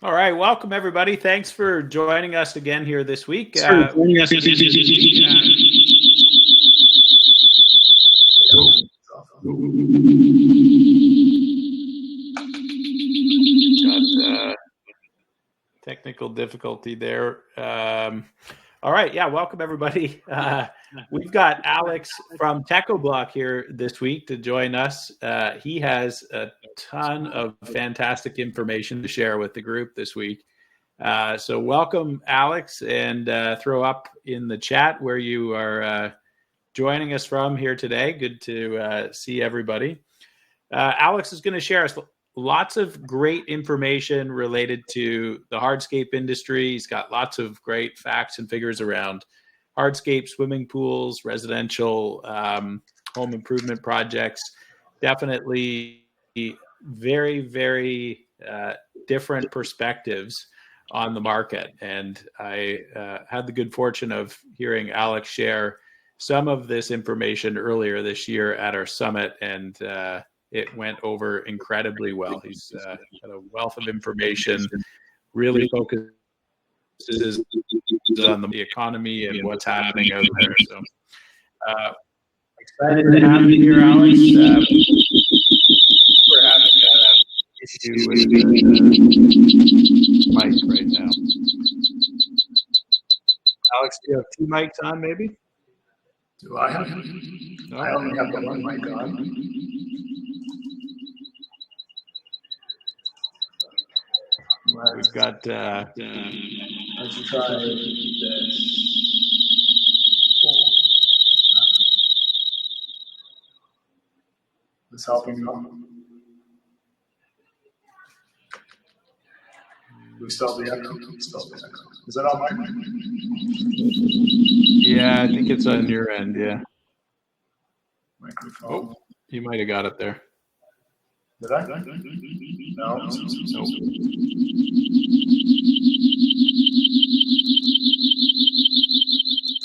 All right, welcome everybody. Thanks for joining us again here this week. Got technical difficulty there. All right, welcome everybody. We've got Alex from TechnoBlock here this week to join us. He has a ton of fantastic information to share with the group this week. So welcome, Alex, and throw up in the chat where you are joining us from here today. Good to see everybody. Alex is going to share us lots of great information related to the hardscape industry. He's got lots of great facts and figures around hardscape, swimming pools, residential home improvement projects. Definitely very, very different perspectives on the market. And I had the good fortune of hearing Alex share some of this information earlier this year at our summit, and it went over incredibly well. He's got a wealth of information, really focuses on the economy and what's happening out there. So excited to have you here, Alex. We're having an issue with the mics right now. Alex, do you have two mics on, maybe? Do I have? No. I only have the one mic on. We've got. Let's try this. This helping you? We still have the echo. Is that on my mic? Yeah, I think it's on your end. Yeah. Microphone. Oh, you might have got it there. Did I? No. Nope.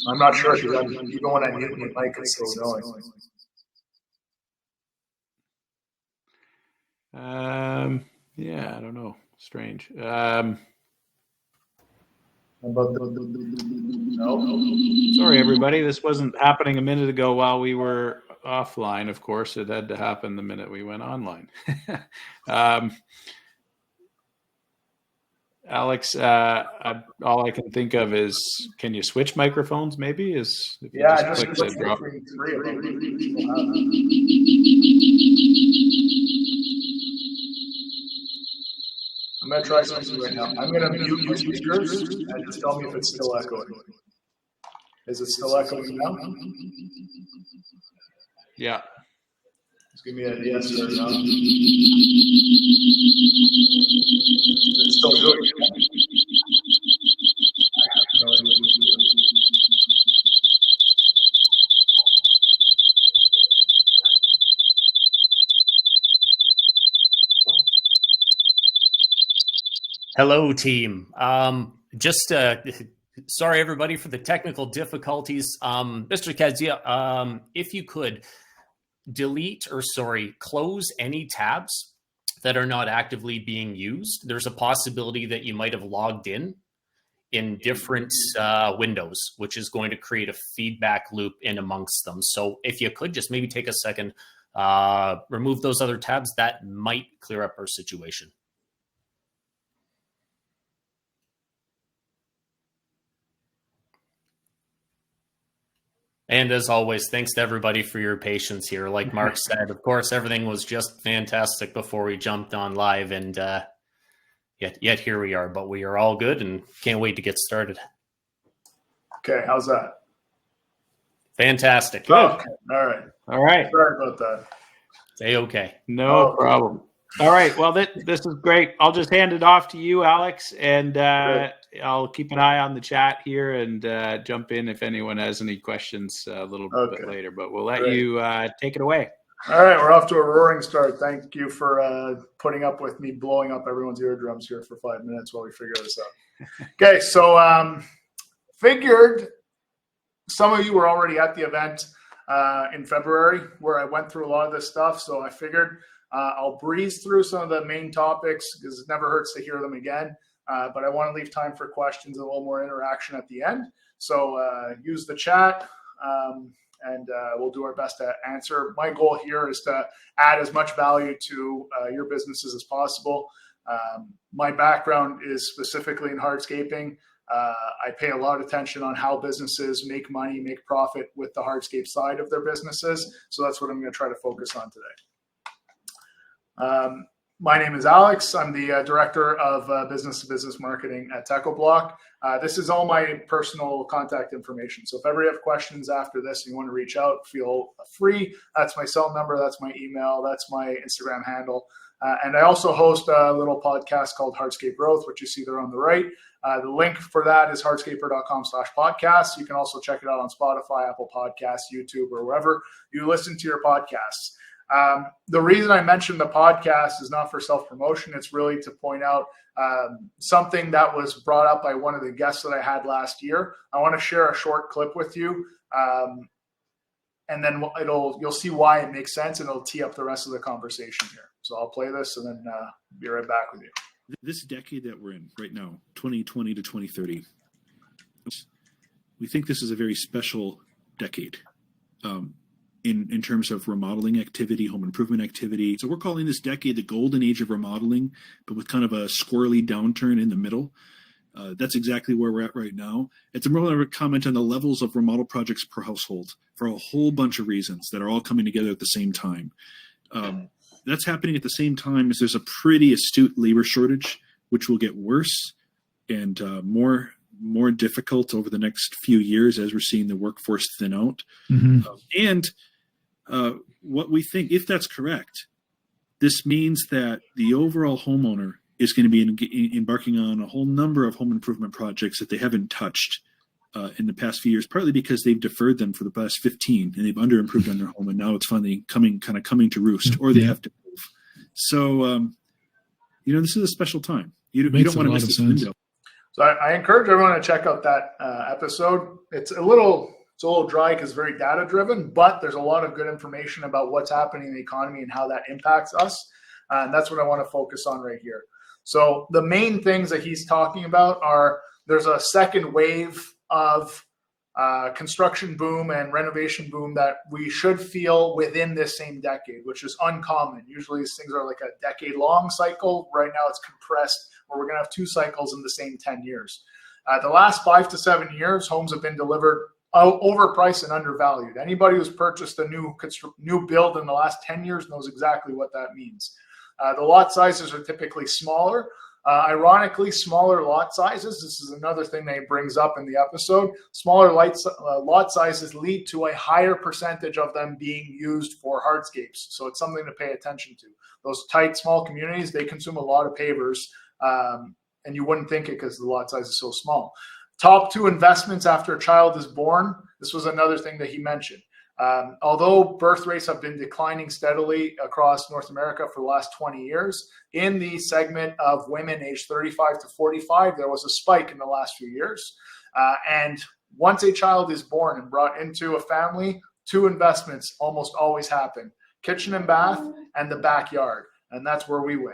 I'm not sure. Even when I mute my mic, it's still going. Yeah, I don't know. Strange. No. Sorry, everybody. This wasn't happening a minute ago while we were offline. Of course, it had to happen the minute we went online. Alex, all I can think of is, can you switch microphones? Maybe yeah, just click the drop. Three of them. I'm going to try something right now. I'm going to mute my speakers and just tell me if it's still echoing. Is it still echoing now? Yeah. Just give me a yes or no. It's still doing it. I have no idea what to do. Hello, team. Sorry, everybody, for the technical difficulties. Mr. Kadzia, if you could close any tabs that are not actively being used. There's a possibility that you might have logged in different windows, which is going to create a feedback loop in amongst them. So if you could just maybe take a second, remove those other tabs, that might clear up our situation. And as always, thanks to everybody for your patience here. Like Mark said, of course, everything was just fantastic before we jumped on live, and yet here we are. But we are all good and can't wait to get started. Okay, how's that? Fantastic. Good. Okay. All right. Sorry about that. Say okay. No problem. All right. Well, this is great. I'll just hand it off to you, Alex, and I'll keep an eye on the chat here and jump in if anyone has any questions a little bit later. But we'll let you take it away. All right. We're off to a roaring start. Thank you for putting up with me blowing up everyone's eardrums here for 5 minutes while we figure this out. Okay. So figured some of you were already at the event in February where I went through a lot of this stuff. So I figured I'll breeze through some of the main topics because it never hurts to hear them again. But I want to leave time for questions and a little more interaction at the end. So use the chat, and we'll do our best to answer. My goal here is to add as much value to your businesses as possible. My background is specifically in hardscaping. I pay a lot of attention on how businesses make money, make profit with the hardscape side of their businesses. So that's what I'm going to try to focus on today. My name is Alex. I'm the director of business-to-business marketing at TechoBlock. This is all my personal contact information. So if ever you have questions after this and you want to reach out, feel free. That's my cell number. That's my email. That's my Instagram handle. And I also host a little podcast called Hardscape Growth, which you see there on the right. The link for that is hardscaper.com/podcast. You can also check it out on Spotify, Apple Podcasts, YouTube, or wherever you listen to your podcasts. The reason I mentioned the podcast is not for self-promotion. It's really to point out something that was brought up by one of the guests that I had last year. I want to share a short clip with you, and then you'll see why it makes sense, and it'll tee up the rest of the conversation here. So I'll play this and then be right back with you. This decade that we're in right now, 2020 to 2030, we think this is a very special decade. In terms of remodeling activity, home improvement activity. So we're calling this decade the golden age of remodeling, but with kind of a squirrely downturn in the middle. That's exactly where we're at right now. It's a more comment on the levels of remodel projects per household for a whole bunch of reasons that are all coming together at the same time. That's happening at the same time as there's a pretty astute labor shortage, which will get worse and more difficult over the next few years as we're seeing the workforce thin out. And what we think, if that's correct, this means that the overall homeowner is going to be embarking on a whole number of home improvement projects that they haven't touched in the past few years, partly because they've deferred them for the past 15 and they've under-improved on their home, and now it's finally coming to roost, or they have to move. So, this is a special time. You don't want to miss this window. So I encourage everyone to check out that episode. It's a little dry because it's very data driven, but there's a lot of good information about what's happening in the economy and how that impacts us. And that's what I want to focus on right here. So the main things that he's talking about are there's a second wave of construction boom and renovation boom that we should feel within this same decade, which is uncommon. Usually these things are like a decade long cycle. Right now it's compressed, where we're going to have 2 cycles in the same 10 years. The last 5 to 7 years, homes have been delivered overpriced and undervalued. Anybody who's purchased a new build in the last 10 years knows exactly what that means. The lot sizes are typically smaller. Ironically, smaller lot sizes, this is another thing that he brings up in the episode, smaller lot sizes lead to a higher percentage of them being used for hardscapes. So it's something to pay attention to. Those tight, small communities, they consume a lot of pavers, and you wouldn't think it because the lot size is so small. Top 2 investments after a child is born. This was another thing that he mentioned. Although birth rates have been declining steadily across North America for the last 20 years, in the segment of women aged 35 to 45, there was a spike in the last few years. And once a child is born and brought into a family, 2 investments almost always happen: kitchen and bath and the backyard. And that's where we win.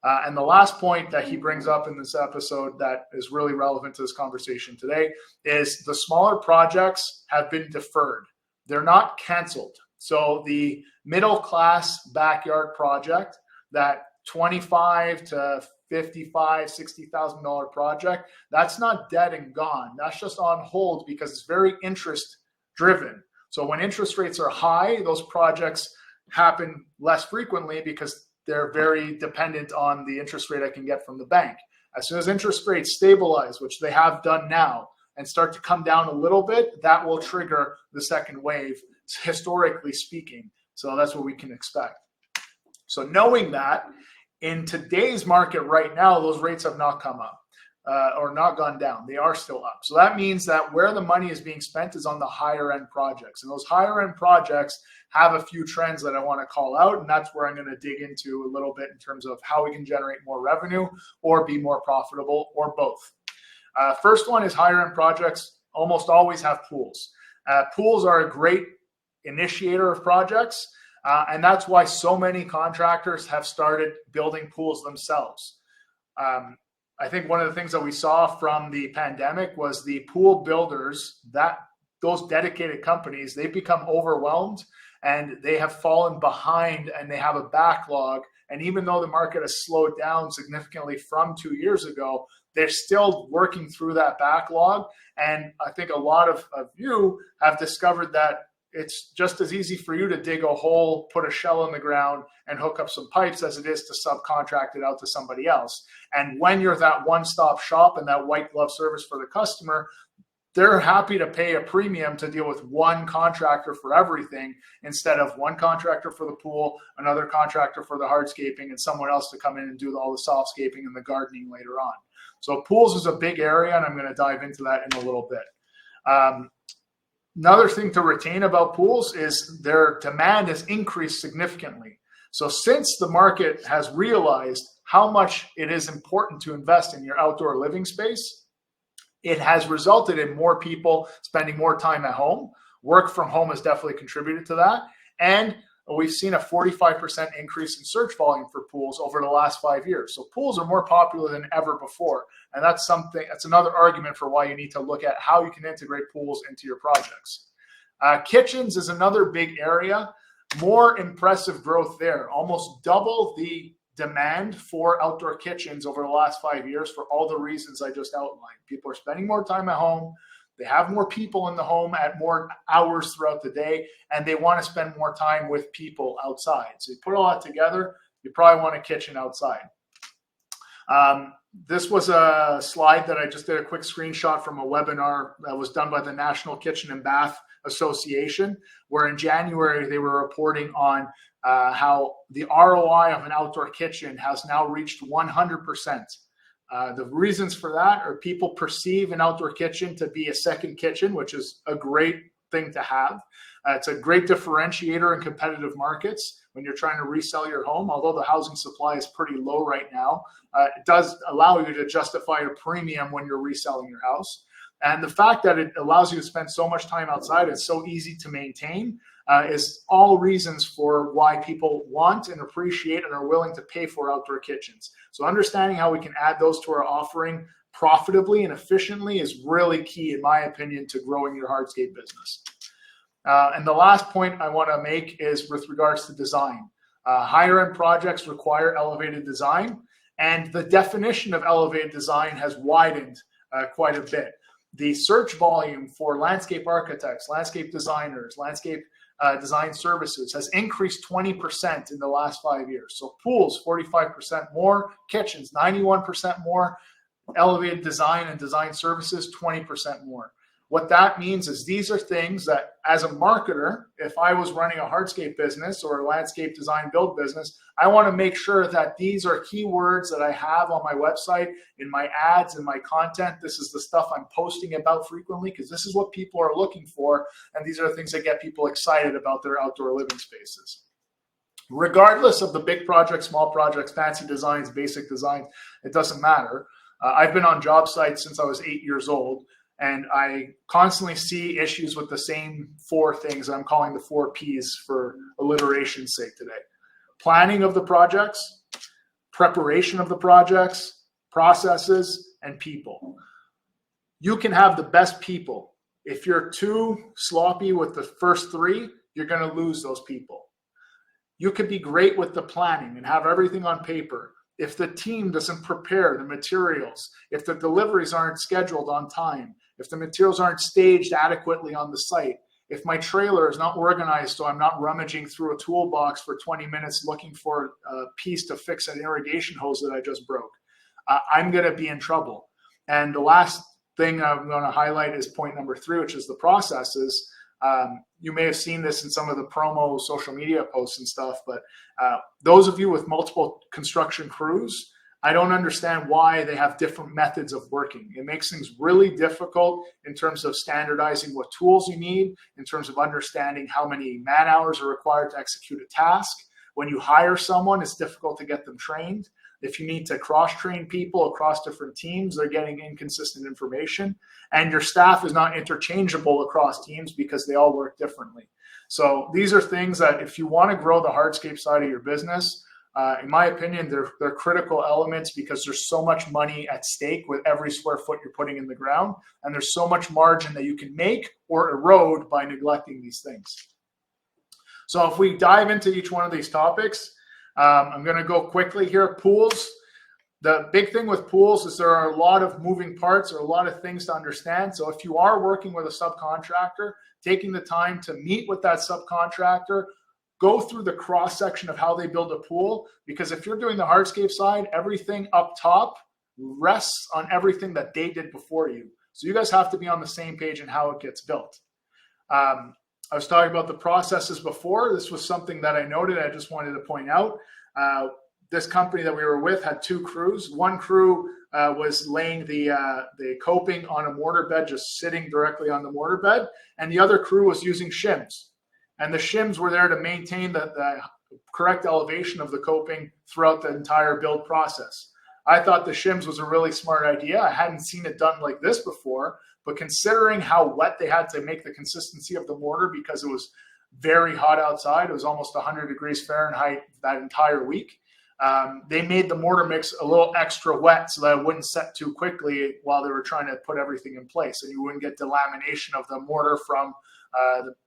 And the last point that he brings up in this episode that is really relevant to this conversation today is the smaller projects have been deferred. They're not canceled. So the middle class backyard project, that $25 to $55, $60,000 project, that's not dead and gone. That's just on hold because it's very interest driven. So when interest rates are high, those projects happen less frequently because they're very dependent on the interest rate I can get from the bank. As soon as interest rates stabilize, which they have done now, and start to come down a little bit, that will trigger the second wave, historically speaking. So that's what we can expect. So knowing that, in today's market right now, those rates have not come up or not gone down. They are still up. So that means that where the money is being spent is on the higher end projects. And those higher end projects have a few trends that I want to call out. And that's where I'm going to dig into a little bit in terms of how we can generate more revenue or be more profitable, or both. First one is higher end projects almost always have pools. Pools are a great initiator of projects. And that's why so many contractors have started building pools themselves. I think one of the things that we saw from the pandemic was the pool builders, that those dedicated companies, they've become overwhelmed and they have fallen behind and they have a backlog. And even though the market has slowed down significantly from 2 years ago, they're still working through that backlog. And I think a lot of you have discovered that it's just as easy for you to dig a hole, put a shell in the ground, and hook up some pipes as it is to subcontract it out to somebody else. And when you're that one-stop shop and that white glove service for the customer, they're happy to pay a premium to deal with one contractor for everything instead of one contractor for the pool, another contractor for the hardscaping, and someone else to come in and do all the softscaping and the gardening later on. So pools is a big area, and I'm going to dive into that in a little bit. Another thing to retain about pools is their demand has increased significantly. So since the market has realized how much it is important to invest in your outdoor living space, it has resulted in more people spending more time at home. Work from home has definitely contributed to that. And we've seen a 45% increase in search volume for pools over the last 5 years. So pools are more popular than ever before. And that's another argument for why you need to look at how you can integrate pools into your projects. Kitchens is another big area. More impressive growth there. Almost double the demand for outdoor kitchens over the last 5 years for all the reasons I just outlined. People are spending more time at home. They have more people in the home at more hours throughout the day, and they want to spend more time with people outside. So you put all that together, you probably want a kitchen outside. This was a slide that I just did a quick screenshot from a webinar that was done by the National Kitchen and Bath Association, where in January they were reporting on how the ROI of an outdoor kitchen has now reached 100%. The reasons for that are people perceive an outdoor kitchen to be a second kitchen, which is a great thing to have. It's a great differentiator in competitive markets when you're trying to resell your home. Although the housing supply is pretty low right now, it does allow you to justify a premium when you're reselling your house. And the fact that it allows you to spend so much time outside, it's so easy to maintain, is all reasons for why people want and appreciate and are willing to pay for outdoor kitchens. So understanding how we can add those to our offering profitably and efficiently is really key, in my opinion, to growing your hardscape business. And the last point I want to make is with regards to design. Higher end projects require elevated design, and the definition of elevated design has widened quite a bit. The search volume for landscape architects, landscape designers, landscape design services has increased 20% in the last 5 years. So pools, 45% more, kitchens, 91% more, elevated design and design services, 20% more. What that means is these are things that, as a marketer, if I was running a hardscape business or a landscape design build business, I want to make sure that these are keywords that I have on my website, in my ads, in my content. This is the stuff I'm posting about frequently because this is what people are looking for. And these are the things that get people excited about their outdoor living spaces. Regardless of the big projects, small projects, fancy designs, basic designs, it doesn't matter. I've been on job sites since I was 8 years old. And I constantly see issues with the same 4 things. I'm calling the 4 Ps for alliteration's sake today. Planning of the projects, preparation of the projects, processes, and people. You can have the best people. If you're too sloppy with the first 3, you're going to lose those people. You could be great with the planning and have everything on paper. If the team doesn't prepare the materials, if the deliveries aren't scheduled on time, if the materials aren't staged adequately on the site, if my trailer is not organized so I'm not rummaging through a toolbox for 20 minutes looking for a piece to fix an irrigation hose that I just broke, I'm going to be in trouble. And the last thing I'm going to highlight is point number 3, which is the processes. You may have seen this in some of the promo social media posts and stuff, but those of you with multiple construction crews, I don't understand why they have different methods of working. It makes things really difficult in terms of standardizing what tools you need, in terms of understanding how many man hours are required to execute a task. When you hire someone, it's difficult to get them trained. If you need to cross-train people across different teams, they're getting inconsistent information. And your staff is not interchangeable across teams because they all work differently. So these are things that if you want to grow the hardscape side of your business, in my opinion, they're critical elements because there's so much money at stake with every square foot you're putting in the ground. And there's so much margin that you can make or erode by neglecting these things. So if we dive into each one of these topics, I'm going to go quickly here. Pools. The big thing with pools is there are a lot of moving parts or a lot of things to understand. So if you are working with a subcontractor, taking the time to meet with that subcontractor, go through the cross section of how they build a pool, because if you're doing the hardscape side, everything up top rests on everything that they did before you. So you guys have to be on the same page in how it gets built. I was talking about the processes before. This was something that I noted. I just wanted to point out. This company that we were with had 2 crews. One crew was laying the coping on a mortar bed, just sitting directly on the mortar bed, and the other crew was using shims. And the shims were there to maintain the correct elevation of the coping throughout the entire build process. I thought the shims was a really smart idea. I hadn't seen it done like this before, but considering how wet they had to make the consistency of the mortar because it was very hot outside, it was almost 100 degrees Fahrenheit that entire week. They made the mortar mix a little extra wet so that it wouldn't set too quickly while they were trying to put everything in place, and you wouldn't get delamination of the mortar from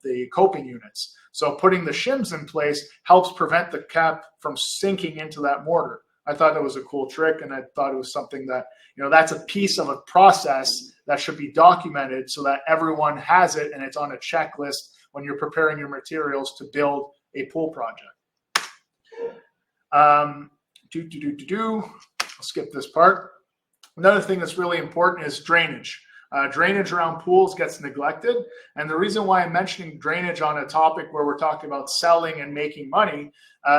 the coping units. So putting the shims in place helps prevent the cap from sinking into that mortar. I thought that was a cool trick, and I thought it was something that, that's a piece of a process that should be documented so that everyone has it and it's on a checklist when you're preparing your materials to build a pool project. I'll skip this part. Another thing that's really important is drainage. Drainage around pools gets neglected. And the reason why I'm mentioning drainage on a topic where we're talking about selling and making money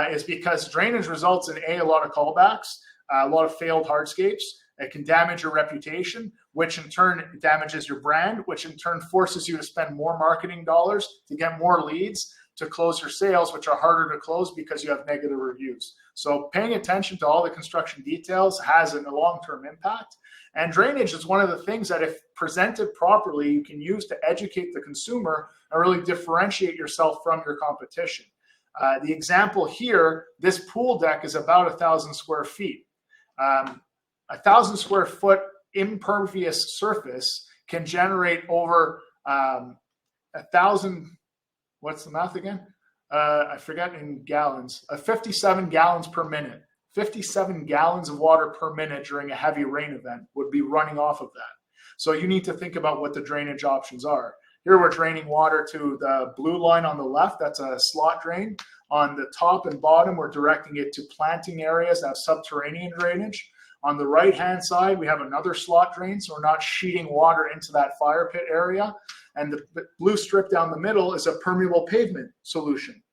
is because drainage results in a lot of callbacks, a lot of failed hardscapes. It can damage your reputation, which in turn damages your brand, which in turn forces you to spend more marketing dollars to get more leads to close your sales, which are harder to close because you have negative reviews. So paying attention to all the construction details has a long-term impact. And drainage is one of the things that, if presented properly, you can use to educate the consumer and really differentiate yourself from your competition. The example here, this pool deck is about 1,000 square feet. 1,000 square foot impervious surface can generate over 1,000. What's the math again? I forget in gallons. 57 gallons per minute. 57 gallons of water per minute during a heavy rain event would be running off of that. So you need to think about what the drainage options are. Here we're draining water to the blue line on the left. That's a slot drain. On the top and bottom, we're directing it to planting areas that have subterranean drainage. On the right-hand side, we have another slot drain, so we're not sheeting water into that fire pit area. And the blue strip down the middle is a permeable pavement solution.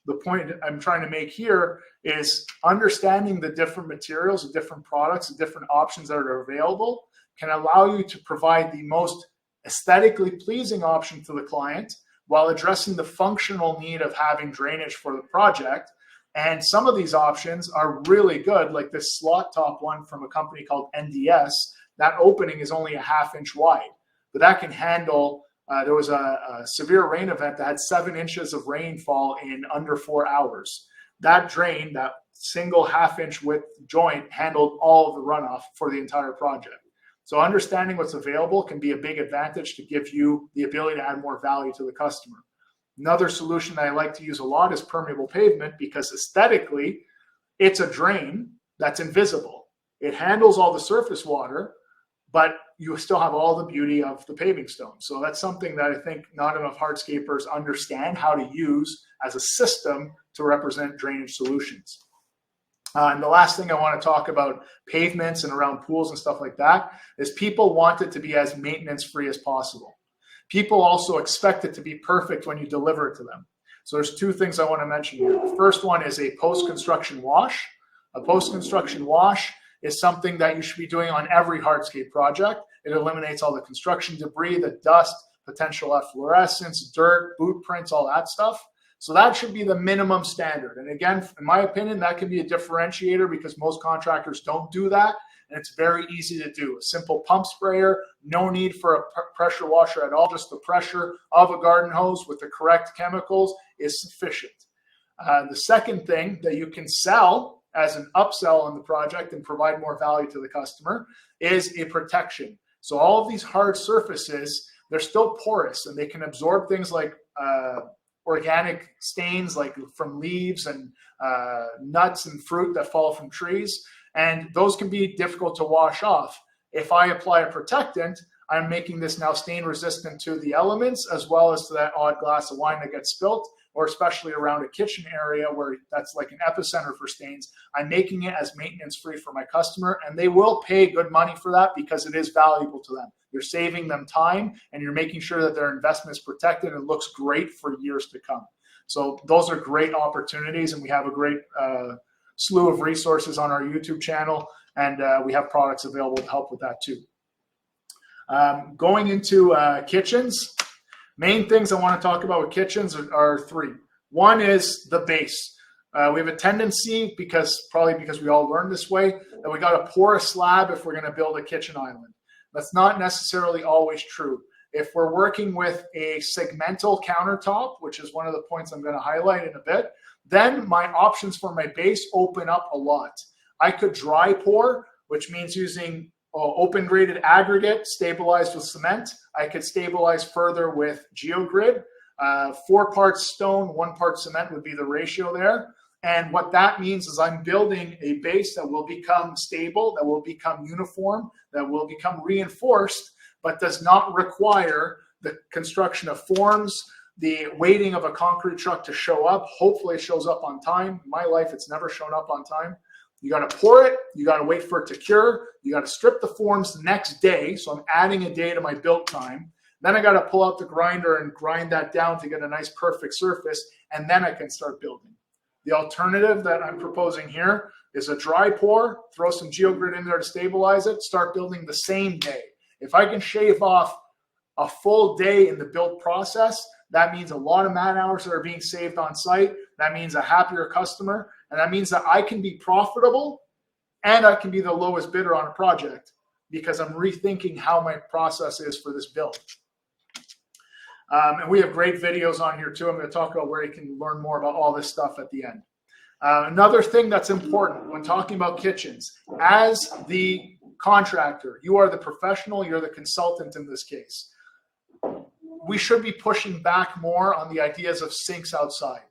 The point I'm trying to make here is understanding the different materials, the different products, the different options that are available can allow you to provide the most aesthetically pleasing option to the client while addressing the functional need of having drainage for the project. And some of these options are really good, like this slot top one from a company called NDS. That opening is only a 1/2 inch wide, but that can handle, there was a severe rain event that had 7 inches of rainfall in under 4 hours. That drain, that single 1/2 inch width joint, handled all of the runoff for the entire project. So understanding what's available can be a big advantage to give you the ability to add more value to the customer. Another solution that I like to use a lot is permeable pavement, because aesthetically, it's a drain that's invisible. It handles all the surface water, but you still have all the beauty of the paving stone. So that's something that I think not enough hardscapers understand how to use as a system to represent drainage solutions. And the last thing I want to talk about pavements and around pools and stuff like that is people want it to be as maintenance-free as possible. People also expect it to be perfect when you deliver it to them. So there's 2 things I want to mention here. The first one is a post-construction wash. A post-construction wash is something that you should be doing on every hardscape project. It eliminates all the construction debris, the dust, potential efflorescence, dirt, boot prints, all that stuff. So that should be the minimum standard. And again, in my opinion, that can be a differentiator because most contractors don't do that. And it's very easy to do. A simple pump sprayer, no need for a pressure washer at all. Just the pressure of a garden hose with the correct chemicals is sufficient. The second thing that you can sell as an upsell on the project and provide more value to the customer is a protection. So all of these hard surfaces, they're still porous and they can absorb things like organic stains like from leaves and nuts and fruit that fall from trees. And those can be difficult to wash off. If I apply a protectant, I'm making this now stain resistant to the elements as well as to that odd glass of wine that gets spilt, or especially around a kitchen area where that's like an epicenter for stains. I'm making it as maintenance free for my customer, and they will pay good money for that because it is valuable to them. You're saving them time and you're making sure that their investment is protected and looks great for years to come. So those are great opportunities, and we have a great slew of resources on our YouTube channel, and we have products available to help with that too. Going into kitchens, main things I want to talk about with kitchens are three. One is the base. We have a tendency, because we all learned this way, that we got to pour a slab if we're going to build a kitchen island. That's not necessarily always true. If we're working with a segmental countertop, which is one of the points I'm going to highlight in a bit, then my options for my base open up a lot. I could dry pour, which means using open graded aggregate stabilized with cement. I could stabilize further with GeoGrid. 4 parts stone, 1 part cement would be the ratio there. And what that means is I'm building a base that will become stable, that will become uniform, that will become reinforced, but does not require the construction of forms, the waiting of a concrete truck to show up. Hopefully it shows up on time. In my life, it's never shown up on time. You got to pour it. You got to wait for it to cure. You got to strip the forms the next day. So I'm adding a day to my build time. Then I got to pull out the grinder and grind that down to get a nice perfect surface. And then I can start building. The alternative that I'm proposing here is a dry pour, throw some GeoGrid in there to stabilize it, start building the same day. If I can shave off a full day in the build process, that means a lot of man hours that are being saved on site. That means a happier customer. And that means that I can be profitable and I can be the lowest bidder on a project because I'm rethinking how my process is for this build. And we have great videos on here too. I'm going to talk about where you can learn more about all this stuff at the end. Another thing that's important when talking about kitchens, as the contractor, you are the professional, you're the consultant in this case. We should be pushing back more on the ideas of sinks outside.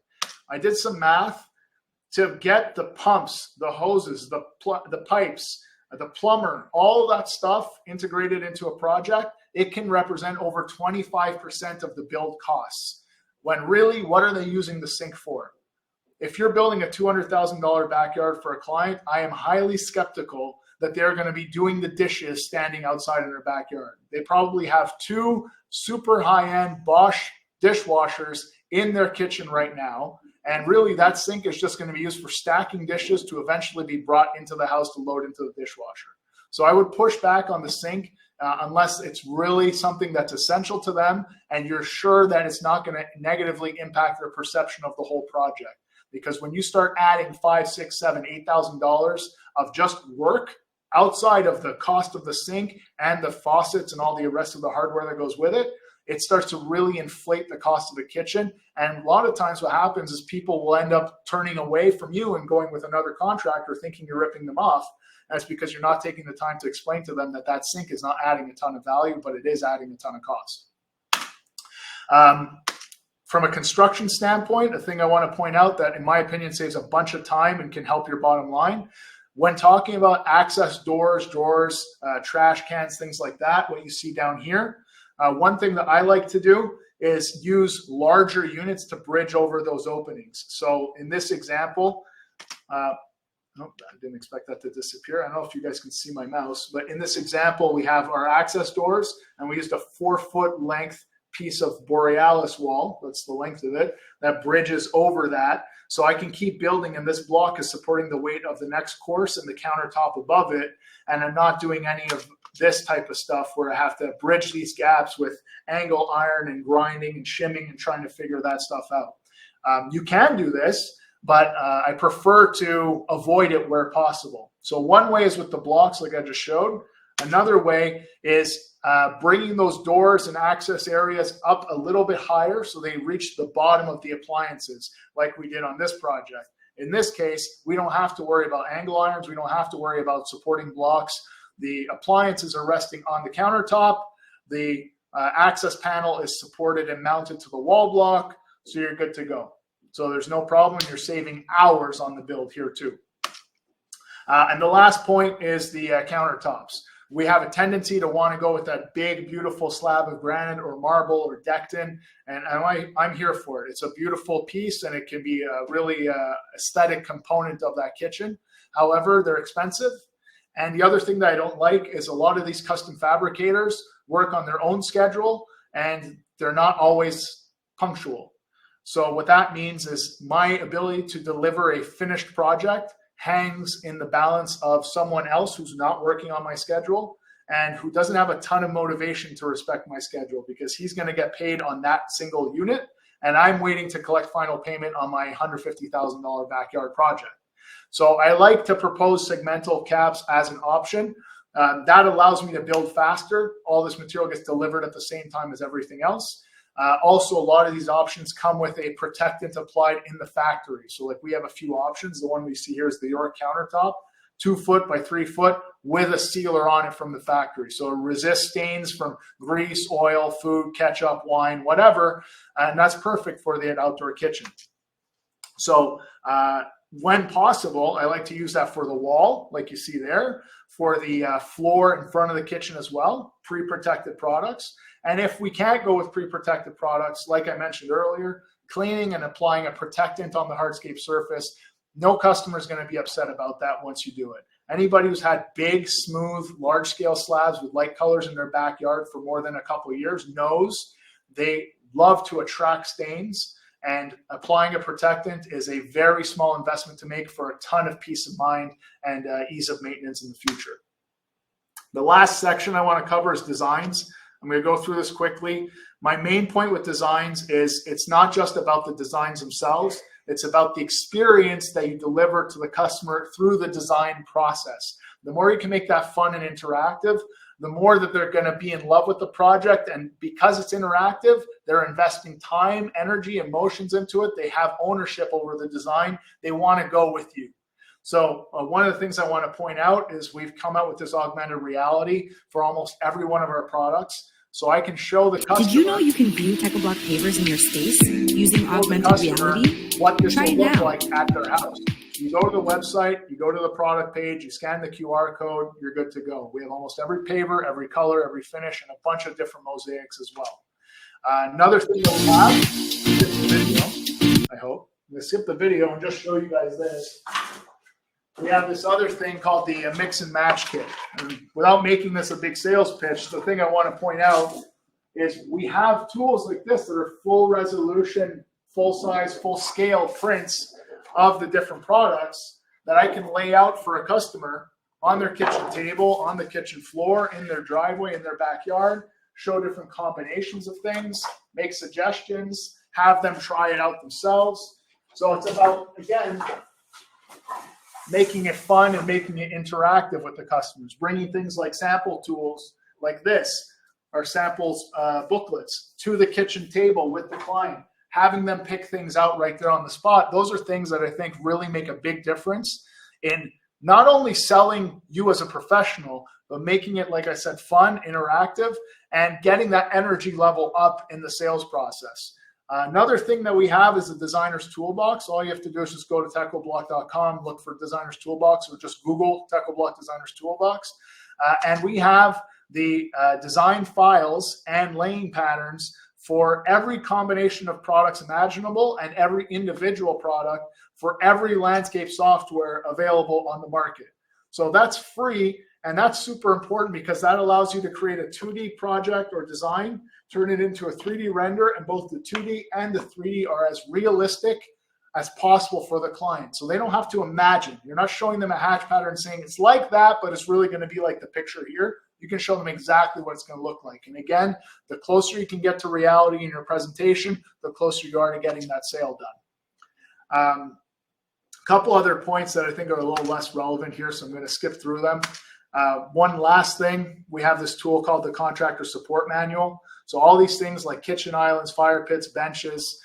I did some math to get the pumps, the hoses, the pipes, the plumber, all that stuff integrated into a project. It can represent over 25% of the build costs. When really, what are they using the sink for? If you're building a $200,000 backyard for a client, I am highly skeptical that they're going to be doing the dishes standing outside in their backyard. They probably have 2 super high-end Bosch dishwashers in their kitchen right now. And really, that sink is just going to be used for stacking dishes to eventually be brought into the house to load into the dishwasher. So I would push back on the sink unless it's really something that's essential to them and you're sure that it's not going to negatively impact their perception of the whole project. Because when you start adding $5,000, $6,000, $7,000, $8,000 of just work outside of the cost of the sink and the faucets and all the rest of the hardware that goes with it, it starts to really inflate the cost of the kitchen. And a lot of times what happens is people will end up turning away from you and going with another contractor thinking you're ripping them off. And it's because you're not taking the time to explain to them that that sink is not adding a ton of value, but it is adding a ton of cost. From a construction standpoint, a thing I want to point out that in my opinion saves a bunch of time and can help your bottom line. When talking about access doors, drawers, trash cans, things like that, what you see down here, one thing that I like to do is use larger units to bridge over those openings. So in this example, I didn't expect that to disappear. I don't know if you guys can see my mouse, but in this example, we have our access doors and we used a 4-foot length piece of Borealis wall. That's the length of it that bridges over that. So I can keep building and this block is supporting the weight of the next course and the countertop above it. And I'm not doing any of this type of stuff where I have to bridge these gaps with angle iron and grinding and shimming and trying to figure that stuff out. You can do this, but I prefer to avoid it where possible. So one way is with the blocks like I just showed. Another way is bringing those doors and access areas up a little bit higher so they reach the bottom of the appliances like we did on this project. In this case, we don't have to worry about angle irons. We don't have to worry about supporting blocks. The appliances are resting on the countertop. The access panel is supported and mounted to the wall block, so you're good to go. So there's no problem. You're saving hours on the build here too. And the last point is the countertops. We have a tendency to want to go with that big, beautiful slab of granite or marble or decked in, and I'm here for it. It's a beautiful piece, and it can be a really aesthetic component of that kitchen. However, they're expensive. And the other thing that I don't like is a lot of these custom fabricators work on their own schedule, and they're not always punctual. So what that means is my ability to deliver a finished project hangs in the balance of someone else who's not working on my schedule and who doesn't have a ton of motivation to respect my schedule, because he's going to get paid on that single unit, and I'm waiting to collect final payment on my $150,000 backyard project. So I like to propose segmental caps as an option. That allows me to build faster. All this material gets delivered at the same time as everything else. Also, a lot of these options come with a protectant applied in the factory. So like we have a few options. The one we see here is the York countertop, 2 foot by 3 foot with a sealer on it from the factory. So it resists stains from grease, oil, food, ketchup, wine, whatever. And that's perfect for the outdoor kitchen. So when possible, I like to use that for the wall, like you see there, for the floor in front of the kitchen as well, pre-protected products. And if we can't go with pre-protected products, like I mentioned earlier, cleaning and applying a protectant on the hardscape surface, no customer is going to be upset about that once you do it. Anybody who's had big, smooth, large-scale slabs with light colors in their backyard for more than a couple of years knows they love to attract stains, and applying a protectant is a very small investment to make for a ton of peace of mind and ease of maintenance in the future. The last section I want to cover is designs. I'm going to go through this quickly. My main point with designs is it's not just about the designs themselves. It's about the experience that you deliver to the customer through the design process. The more you can make that fun and interactive, the more that they're going to be in love with the project. And because it's interactive, they're investing time, energy, emotions into it. They have ownership over the design. They want to go with you. So one of the things I want to point out is we've come out with this augmented reality for almost every one of our products. So I can show the customer. Did you know you can view TechoBlock pavers in your space using augmented reality? What this Try will it look now. like at their house. You go to the website, you go to the product page, you scan the QR code, you're good to go. We have almost every paver, every color, every finish, and a bunch of different mosaics as well. Another thing that we have, skip the video, I hope. I'm going to skip the video and just show you guys this. We have this other thing called the mix and match kit. And without making this a big sales pitch, the thing I want to point out is we have tools like this that are full resolution, full size, full scale prints of the different products that I can lay out for a customer on their kitchen table, on the kitchen floor, in their driveway, in their backyard, show different combinations of things, make suggestions, have them try it out themselves. So it's about, again, making it fun and making it interactive with the customers, bringing things like sample tools like this, or samples booklets to the kitchen table with the client, having them pick things out right there on the spot. Those are things that I think really make a big difference in not only selling you as a professional, but making it, like I said, fun, interactive, and getting that energy level up in the sales process. Another thing that we have is a designer's toolbox. All you have to do is just go to techoblock.com, look for designer's toolbox, or just Google TechoBlock designer's toolbox. And we have the design files and laying patterns for every combination of products imaginable and every individual product for every landscape software available on the market. So that's free, and that's super important because that allows you to create a 2D project or design, turn it into a 3D render, and both the 2D and the 3D are as realistic as possible for the client. So they don't have to imagine. You're not showing them a hatch pattern saying it's like that, but it's really going to be like the picture here. You can show them exactly what it's going to look like. And again, the closer you can get to reality in your presentation, the closer you are to getting that sale done. A couple other points that I think are a little less relevant here, so I'm going to skip through them. One last thing, we have this tool called the Contractor Support Manual. So all these things like kitchen islands, fire pits, benches,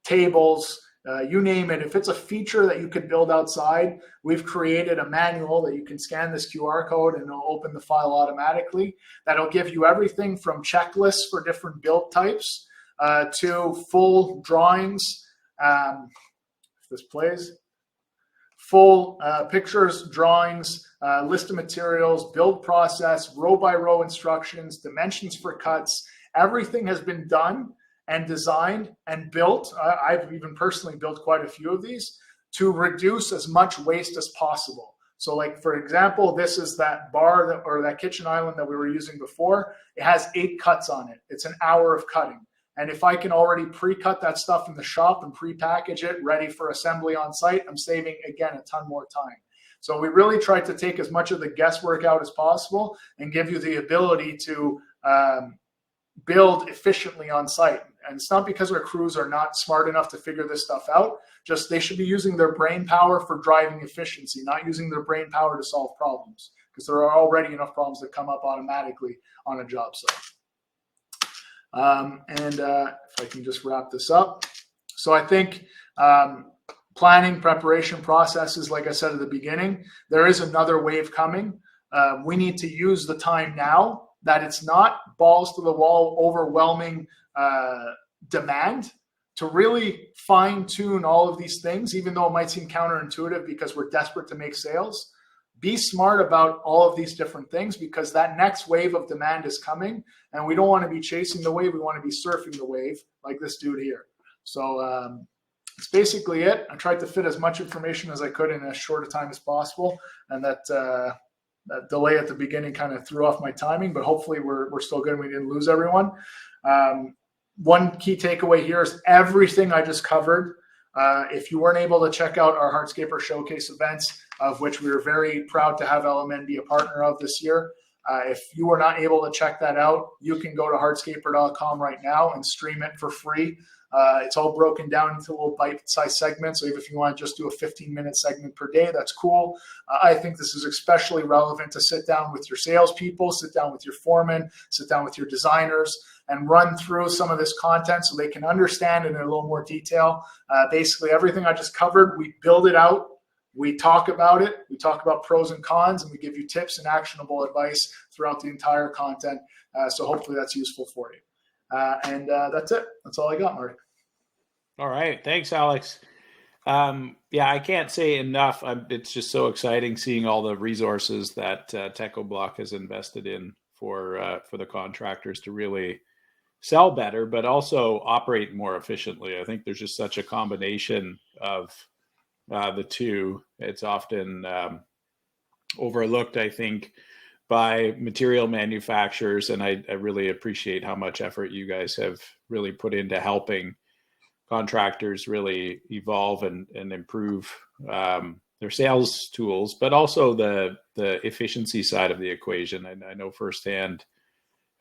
tables, you name it. If it's a feature that you could build outside, we've created a manual that you can scan this QR code and it'll open the file automatically. That'll give you everything from checklists for different build types to full drawings. If this plays, full pictures, drawings, list of materials, build process, row by row instructions, dimensions for cuts. Everything has been done and designed and built. I've even personally built quite a few of these to reduce as much waste as possible. So like, for example, this is that bar or that kitchen island that we were using before. It has 8 cuts on it. It's an hour of cutting. And if I can already pre-cut that stuff in the shop and pre-package it ready for assembly on site, I'm saving, again, a ton more time. So we really tried to take as much of the guesswork out as possible and give you the ability to build efficiently on site. And it's not because our crews are not smart enough to figure this stuff out, just they should be using their brain power for driving efficiency, not using their brain power to solve problems, because there are already enough problems that come up automatically on a job site. If I can just wrap this up. So I think planning, preparation processes, like I said at the beginning, there is another wave coming. We need to use the time now that it's not balls to the wall, overwhelming demand to really fine tune all of these things, even though it might seem counterintuitive because we're desperate to make sales. Be smart about all of these different things because that next wave of demand is coming and we don't want to be chasing the wave. We want to be surfing the wave like this dude here. So it's basically it. I tried to fit as much information as I could in as short a time as possible. And that delay at the beginning kind of threw off my timing, but hopefully we're still good and we didn't lose everyone. One key takeaway here is everything I just covered. If you weren't able to check out our Hardscaper Showcase events, of which we were very proud to have LMN be a partner of this year, if you were not able to check that out, you can go to hardscaper.com right now and stream it for free. It's all broken down into little bite-sized segments. So even if you want to just do a 15-minute segment per day, that's cool. I think this is especially relevant to sit down with your salespeople, sit down with your foremen, sit down with your designers, and run through some of this content so they can understand it in a little more detail. Basically, everything I just covered, we build it out. We talk about it. We talk about pros and cons, and we give you tips and actionable advice throughout the entire content. So hopefully that's useful for you. And that's it. That's all I got, Mark. All right. Thanks, Alex. Yeah, I can't say enough. It's just so exciting seeing all the resources that TechoBlock has invested in for the contractors to really sell better, but also operate more efficiently. I think there's just such a combination of the two. It's often overlooked, I think, by material manufacturers. And I really appreciate how much effort you guys have really put into helping contractors really evolve and improve their sales tools, but also the efficiency side of the equation. And I know firsthand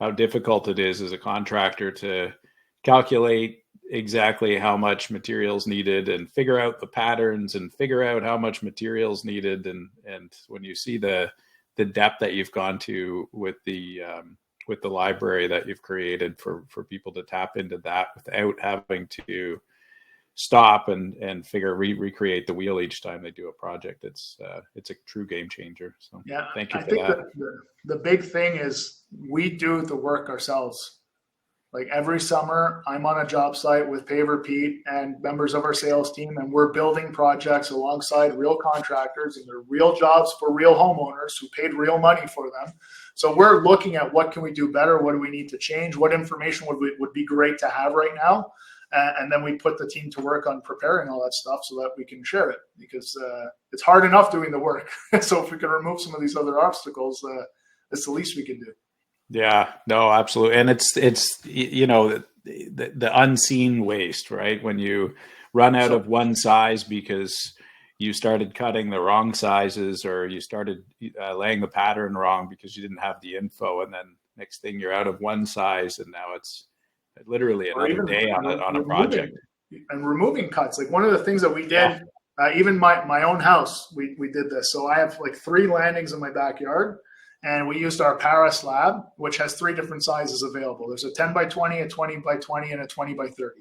how difficult it is as a contractor to calculate exactly how much materials needed and figure out the patterns and figure out how much materials needed. And when you see the depth that you've gone to with the library that you've created for people to tap into that without having to stop and recreate the wheel each time they do a project, it's a true game changer. So yeah, thank you I for think that. The big thing is we do the work ourselves. Like every summer, I'm on a job site with Paver Pete and members of our sales team, and we're building projects alongside real contractors, and they're real jobs for real homeowners who paid real money for them. So we're looking at what can we do better, what do we need to change, what information would be great to have right now, and then we put the team to work on preparing all that stuff so that we can share it, because it's hard enough doing the work. So if we can remove some of these other obstacles, it's the least we can do. Yeah, no, absolutely. And it's the unseen waste, right? When you run out of one size because you started cutting the wrong sizes, or you started laying the pattern wrong because you didn't have the info, and then next thing you're out of one size, and now it's literally another day on a project. and removing cuts. Like one of the things that we did, even my own house, we did this. So I have like 3 landings in my backyard, and we used our para slab, which has 3 different sizes available. There's a 10 by 20, a 20 by 20, and a 20 by 30.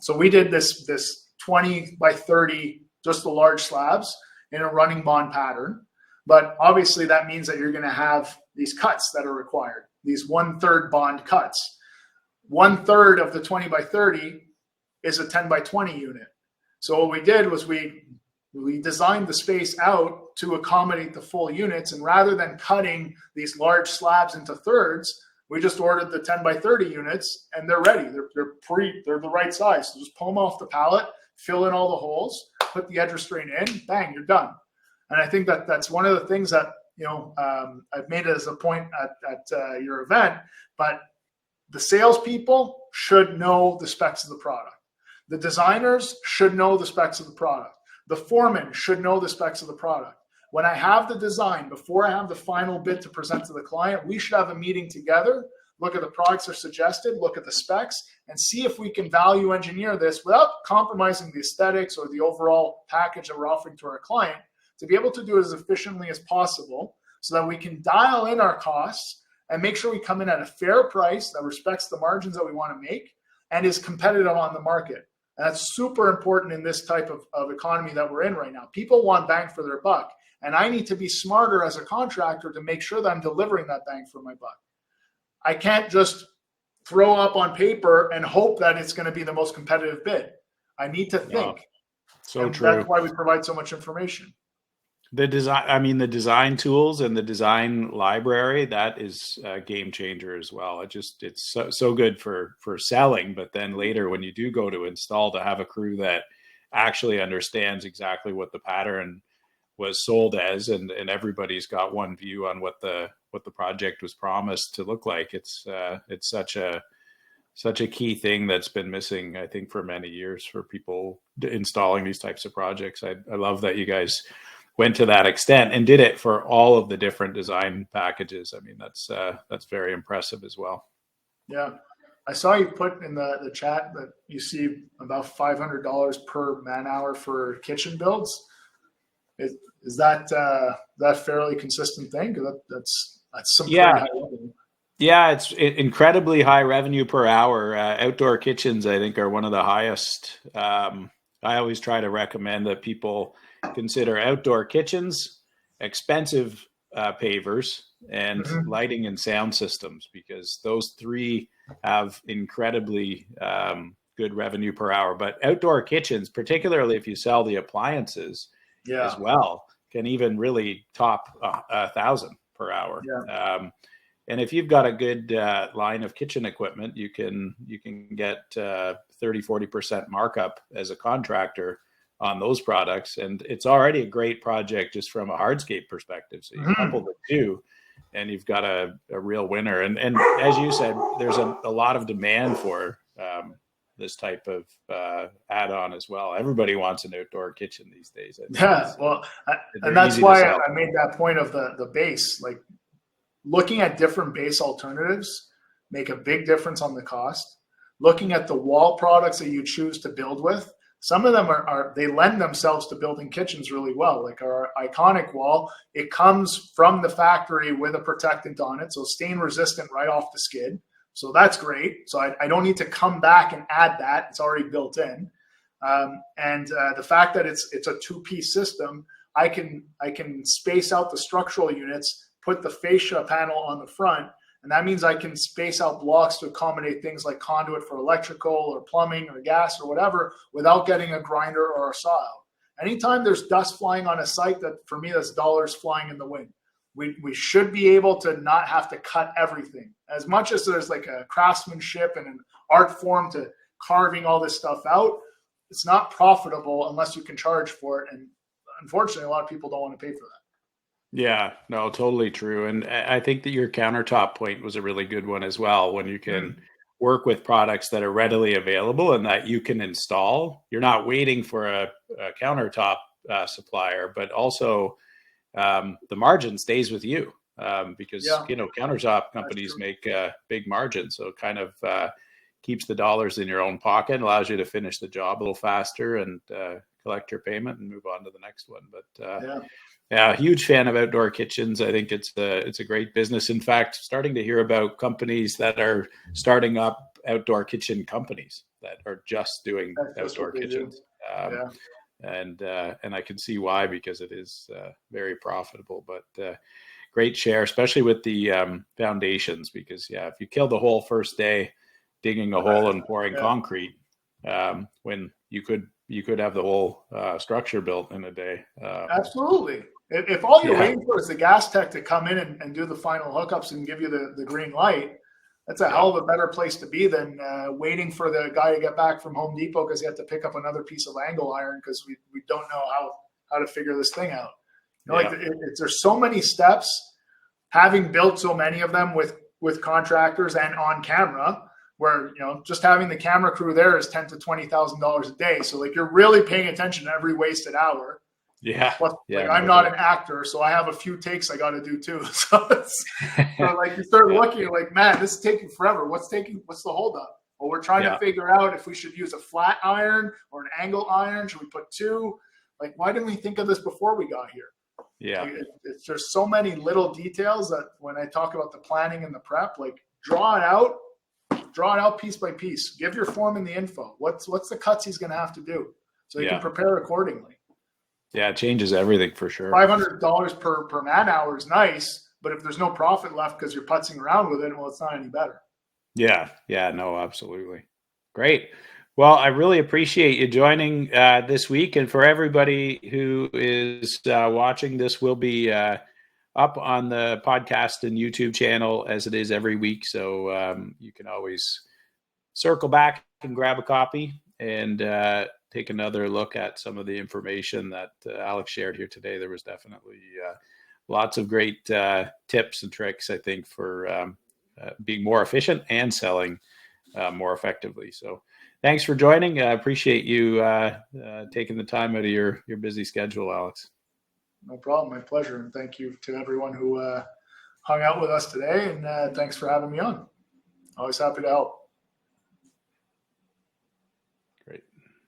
So we did this 20 by 30, just the large slabs in a running bond pattern. But obviously that means that you're going to have these cuts that are required, these 1/3 bond cuts. 1/3 of the 20 by 30 is a 10 by 20 unit. So what we did was we designed the space out to accommodate the full units. And rather than cutting these large slabs into thirds, we just ordered the 10 by 30 units, and they're ready. They're the right size. So just pull them off the pallet, fill in all the holes, put the edge restraint in, bang, you're done. And I think that's one of the things that, I've made it as a point at your event, but the salespeople should know the specs of the product. The designers should know the specs of the product. The foreman should know the specs of the product. When I have the design, before I have the final bid to present to the client, we should have a meeting together, look at the products that are suggested, look at the specs, and see if we can value engineer this without compromising the aesthetics or the overall package that we're offering to our client, to be able to do it as efficiently as possible so that we can dial in our costs and make sure we come in at a fair price that respects the margins that we want to make and is competitive on the market. And that's super important in this type of economy that we're in right now. People want bang for their buck. And I need to be smarter as a contractor to make sure that I'm delivering that bang for my buck. I can't just throw up on paper and hope that it's going to be the most competitive bid. I need to think. No. So and true. That's why we provide so much information. The design tools and the design library, that is a game changer as well. It's so good for selling, but then later when you do go to install, to have a crew that actually understands exactly what the pattern was sold as, and everybody's got one view on what the project was promised to look like. It's such a key thing that's been missing, I think, for many years for people installing these types of projects. I love that you guys went to that extent and did it for all of the different design packages. I mean, that's very impressive as well. Yeah. I saw you put in the chat that you see about $500 per man hour for kitchen builds. Is that fairly consistent thing? That's some pretty high revenue. Yeah, it's incredibly high revenue per hour. Outdoor kitchens, I think, are one of the highest. I always try to recommend that people consider outdoor kitchens, expensive pavers, and lighting and sound systems, because those 3 have incredibly good revenue per hour. But outdoor kitchens, particularly if you sell the appliances as well, can even really top 1,000 per hour. Yeah. And if you've got a good line of kitchen equipment, you can get 30-40% markup as a contractor on those products. And it's already a great project just from a hardscape perspective. So you couple the two and you've got a real winner. And as you said, there's a lot of demand for this type of add-on as well. Everybody wants an outdoor kitchen these days. Yeah, well, and that's why I made that point of the base. Like, looking at different base alternatives make a big difference on the cost. Looking at the wall products that you choose to build with, some of them they lend themselves to building kitchens really well. Like our iconic wall, it comes from the factory with a protectant on it, so stain resistant right off the skid. So that's great. So I don't need to come back and add that. It's already built in. And the fact that it's a 2-piece system, I can space out the structural units, put the fascia panel on the front, and that means I can space out blocks to accommodate things like conduit for electrical or plumbing or gas or whatever without getting a grinder or a saw out. Anytime there's dust flying on a site, that for me, that's dollars flying in the wind. We should be able to not have to cut everything. As much as there's like a craftsmanship and an art form to carving all this stuff out, it's not profitable unless you can charge for it. And unfortunately, a lot of people don't want to pay for that. Yeah, no, totally true. And I think that your countertop point was a really good one as well. When you can work with products that are readily available and that you can install, you're not waiting for a countertop supplier, but also the margin stays with you because, countertop companies make big margins. So kind of keeps the dollars in your own pocket, allows you to finish the job a little faster and collect your payment and move on to the next one. But yeah, huge fan of outdoor kitchens. I think it's a great business. In fact, starting to hear about companies that are starting up outdoor kitchen companies that are just doing outdoor kitchens. And I can see why, because it is very profitable. But great share, especially with the foundations, because if you kill the hole first day digging a hole and pouring concrete, when you could have the whole structure built in a day. Absolutely. If all you're waiting for is the gas tech to come in and do the final hookups and give you the green light, that's a hell of a better place to be than waiting for the guy to get back from Home Depot because he had to pick up another piece of angle iron because we don't know how to figure this thing out. There's so many steps. Having built so many of them with contractors and on camera, where just having the camera crew there is $10,000 to $20,000 a day. So you're really paying attention to every wasted hour. Plus, I'm not an actor, so I have a few takes I got to do too. So you start looking, you're like, man, this is taking forever. What's the holdup? Well, we're trying to figure out if we should use a flat iron or an angle iron. Should we put two? Why didn't we think of this before we got here? There's so many little details that when I talk about the planning and the prep, draw it out piece by piece. Give your foreman the info. What's the cuts he's going to have to do so he can prepare accordingly. Yeah, it changes everything for sure. $500 per man hour is nice, but if there's no profit left because you're putzing around with it, well, it's not any better. Yeah, no, absolutely. Great. Well, I really appreciate you joining this week. And for everybody who is watching, this will be up on the podcast and YouTube channel as it is every week. So you can always circle back and grab a copy and take another look at some of the information that Alex shared here today. There was definitely lots of great tips and tricks, I think, for being more efficient and selling more effectively. So thanks for joining. I appreciate you taking the time out of your busy schedule, Alex. No problem. My pleasure. And thank you to everyone who hung out with us today. And thanks for having me on. Always happy to help.